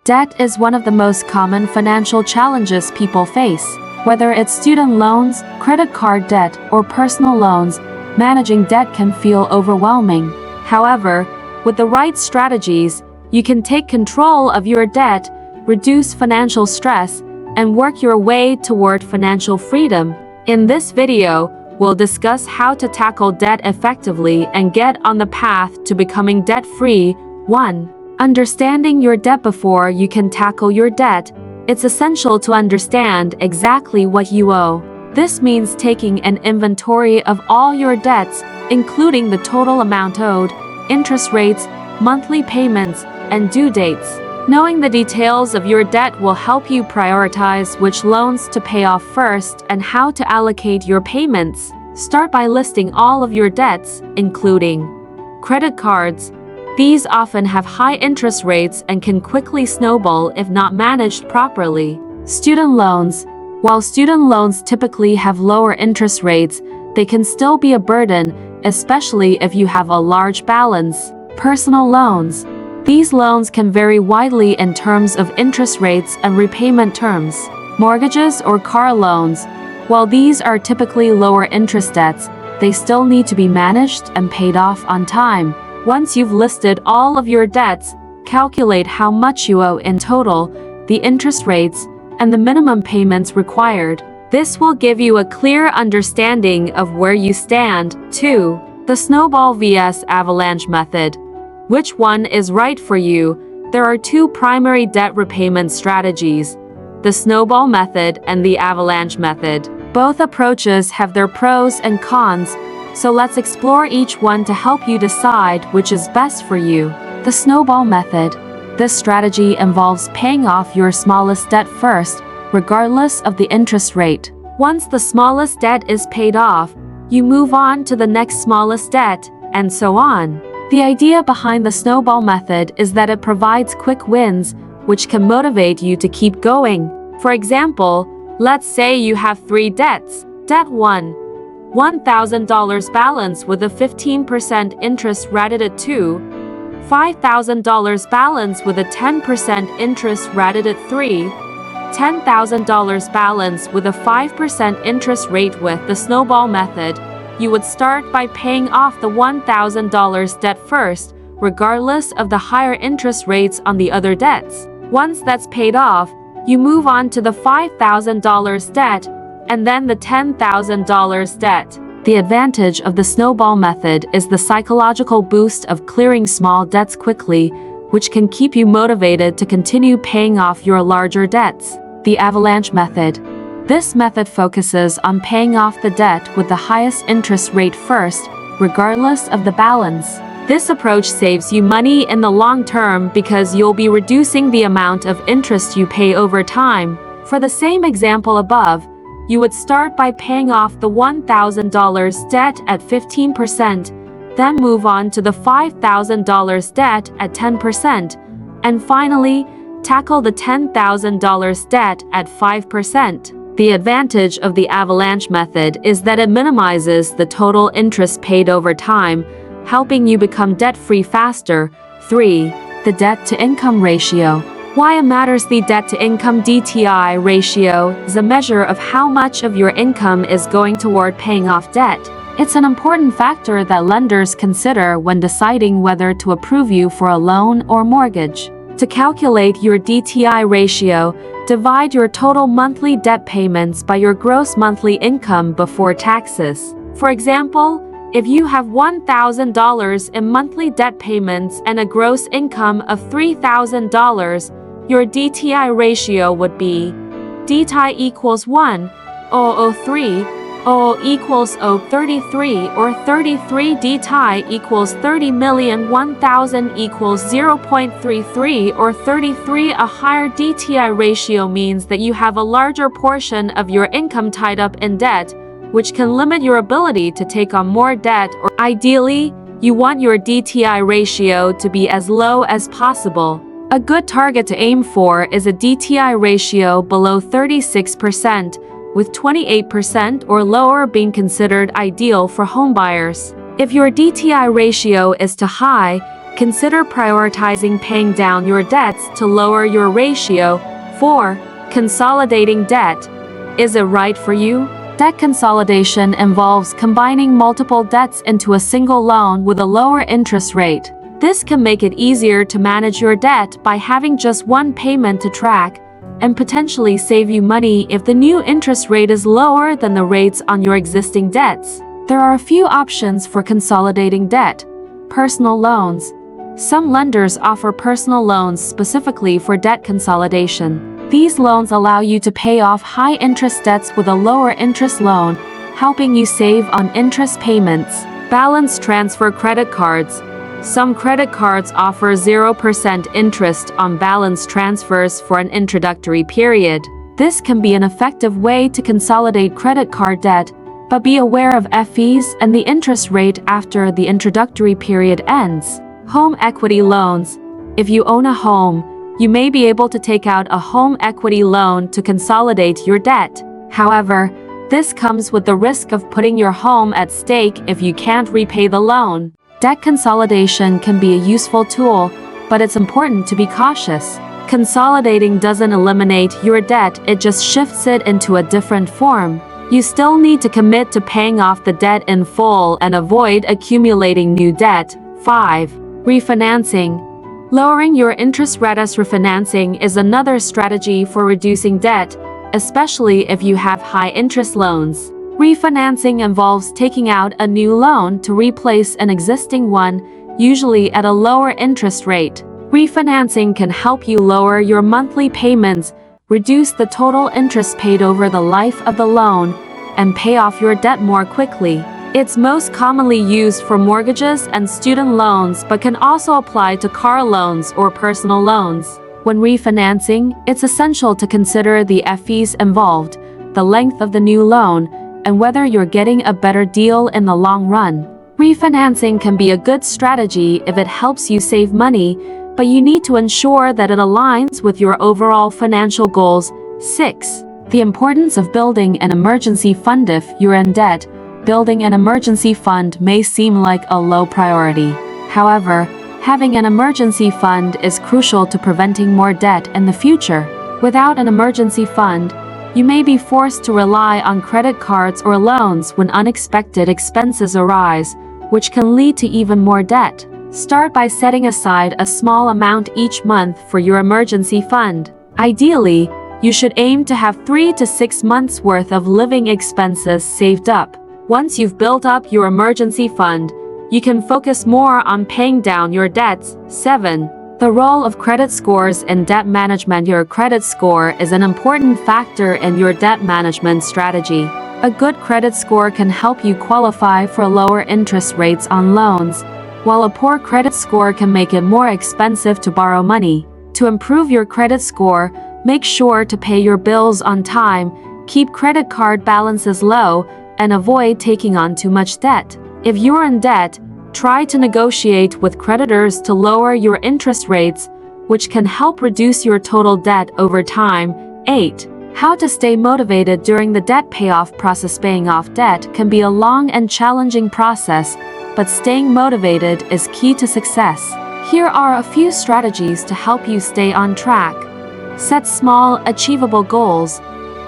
Debt is one of the most common financial challenges people face. Whether it's student loans, credit card debt, or personal loans, managing debt can feel overwhelming. However, with the right strategies, you can take control of your debt, reduce financial stress, and work your way toward financial freedom. In this video, we'll discuss how to tackle debt effectively and get on the path to becoming debt-free. 1. Understanding your debt before you can tackle your debt. It's essential to understand exactly what you owe. This means taking an inventory of all your debts, including the total amount owed, interest rates, monthly payments, and due dates. Knowing the details of your debt will help you prioritize which loans to pay off first and how to allocate your payments. Start by listing all of your debts, including credit cards. These often have high interest rates and can quickly snowball if not managed properly. Student loans. While student loans typically have lower interest rates, they can still be a burden, especially if you have a large balance. Personal loans. These loans can vary widely in terms of interest rates and repayment terms. Mortgages or car loans. While these are typically lower interest debts, they still need to be managed and paid off on time. Once you've listed all of your debts, calculate how much you owe in total, the interest rates, and the minimum payments required. This will give you a clear understanding of where you stand. 2. The snowball vs. avalanche method. Which one is right for you? There are two primary debt repayment strategies: the snowball method and the avalanche method. Both approaches have their pros and cons, so let's explore each one to help you decide which is best for you. The snowball method. This strategy involves paying off your smallest debt first, regardless of the interest rate. Once the smallest debt is paid off, you move on to the next smallest debt, and so on. The idea behind the snowball method is that it provides quick wins, which can motivate you to keep going. For example, let's say you have 3 debts. Debt 1. $1,000 balance with a 15% interest rated at 2. $5,000 balance with a 10% interest rated at 3. $10,000 balance with a 5% interest rate. With the snowball method, you would start by paying off the $1,000 debt first, regardless of the higher interest rates on the other debts. Once that's paid off, you move on to the $5,000 debt, and then the $10,000 debt. The advantage of the snowball method is the psychological boost of clearing small debts quickly, which can keep you motivated to continue paying off your larger debts. The avalanche method. This method focuses on paying off the debt with the highest interest rate first, regardless of the balance. This approach saves you money in the long term because you'll be reducing the amount of interest you pay over time. For the same example above, you would start by paying off the $1,000 debt at 15%, then move on to the $5,000 debt at 10%, and finally, tackle the $10,000 debt at 5%. The advantage of the avalanche method is that it minimizes the total interest paid over time, helping you become debt-free faster. 3. The debt-to-income ratio. Why it matters. The debt-to-income (DTI) ratio is a measure of how much of your income is going toward paying off debt. It's an important factor that lenders consider when deciding whether to approve you for a loan or mortgage. To calculate your DTI ratio, divide your total monthly debt payments by your gross monthly income before taxes. For example, if you have $1,000 in monthly debt payments and a gross income of $3,000, your DTI ratio would be DTI equals 1,003, 0 equals 033, or 33. DTI equals 30,001,000 equals 0.33 or 33. A higher DTI ratio means that you have a larger portion of your income tied up in debt, which can limit your ability to take on more debt. Or ideally, you want your DTI ratio to be as low as possible. A good target to aim for is a DTI ratio below 36%, with 28% or lower being considered ideal for homebuyers. If your DTI ratio is too high, Consider prioritizing paying down your debts to lower your ratio. 4. Consolidating debt. Is it right for you? Debt consolidation involves combining multiple debts into a single loan with a lower interest rate. This can make it easier to manage your debt by having just one payment to track, and potentially save you money if the new interest rate is lower than the rates on your existing debts. There are a few options for consolidating debt. Personal loans. Some lenders offer personal loans specifically for debt consolidation. These loans allow you to pay off high-interest debts with a lower-interest loan, helping you save on interest payments. Balance transfer credit cards. Some credit cards offer 0% interest on balance transfers for an introductory period. This can be an effective way to consolidate credit card debt, but be aware of fees and the interest rate after the introductory period ends. Home equity loans. If you own a home, you may be able to take out a home equity loan to consolidate your debt. However, this comes with the risk of putting your home at stake if you can't repay the loan. Debt consolidation can be a useful tool, but it's important to be cautious. Consolidating doesn't eliminate your debt, it just shifts it into a different form. You still need to commit to paying off the debt in full and avoid accumulating new debt. 5. Refinancing. Lowering your interest rate. Refinancing is another strategy for reducing debt, especially if you have high-interest loans. Refinancing involves taking out a new loan to replace an existing one, usually at a lower interest rate. Refinancing can help you lower your monthly payments, reduce the total interest paid over the life of the loan, and pay off your debt more quickly. It's most commonly used for mortgages and student loans, but can also apply to car loans or personal loans. When refinancing, it's essential to consider the fees involved, the length of the new loan, and whether you're getting a better deal in the long run. Refinancing can be a good strategy if it helps you save money, but you need to ensure that it aligns with your overall financial goals. 6. The importance of building an emergency fund. If you're in debt, building an emergency fund may seem like a low priority. However, having an emergency fund is crucial to preventing more debt in the future. Without an emergency fund, you may be forced to rely on credit cards or loans when unexpected expenses arise, which can lead to even more debt. Start by setting aside a small amount each month for your emergency fund. Ideally, you should aim to have 3 to 6 months' worth of living expenses saved up. Once you've built up your emergency fund, you can focus more on paying down your debts. 7. The role of credit scores in debt management. Your credit score is an important factor in your debt management strategy. A good credit score can help you qualify for lower interest rates on loans, while a poor credit score can make it more expensive to borrow money. To improve your credit score, make sure to pay your bills on time, keep credit card balances low, and avoid taking on too much debt. If you're in debt, try to negotiate with creditors to lower your interest rates, which can help reduce your total debt over time. 8. How to stay motivated during the debt payoff process. Paying off debt can be a long and challenging process, but staying motivated is key to success. Here are a few strategies to help you stay on track. Set small, achievable goals.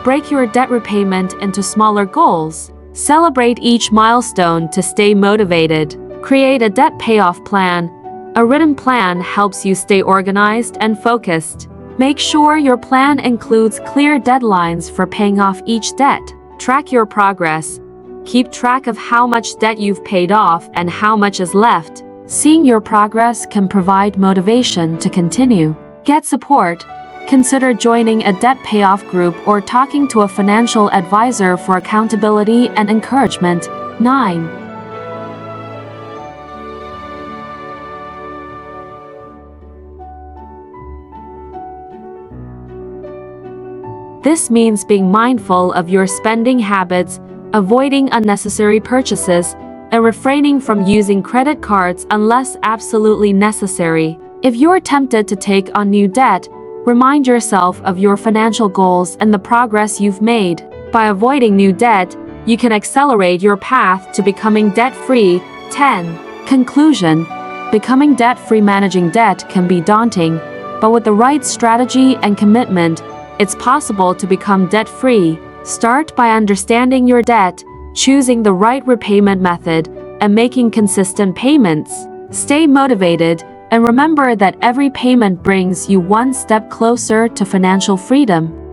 Break your debt repayment into smaller goals. Celebrate each milestone to stay motivated. Create a debt payoff plan. A written plan helps you stay organized and focused. Make sure your plan includes clear deadlines for paying off each debt. Track your progress. Keep track of how much debt you've paid off and how much is left. Seeing your progress can provide motivation to continue. Get support. Consider joining a debt payoff group or talking to a financial advisor for accountability and encouragement. 9. This means being mindful of your spending habits, avoiding unnecessary purchases, and refraining from using credit cards unless absolutely necessary. If you're tempted to take on new debt, remind yourself of your financial goals and the progress you've made. By avoiding new debt, you can accelerate your path to becoming debt-free. 10. Conclusion. Becoming debt-free. Managing debt can be daunting, but with the right strategy and commitment, it's possible to become debt-free. Start by understanding your debt, choosing the right repayment method, and making consistent payments. Stay motivated, and remember that every payment brings you one step closer to financial freedom.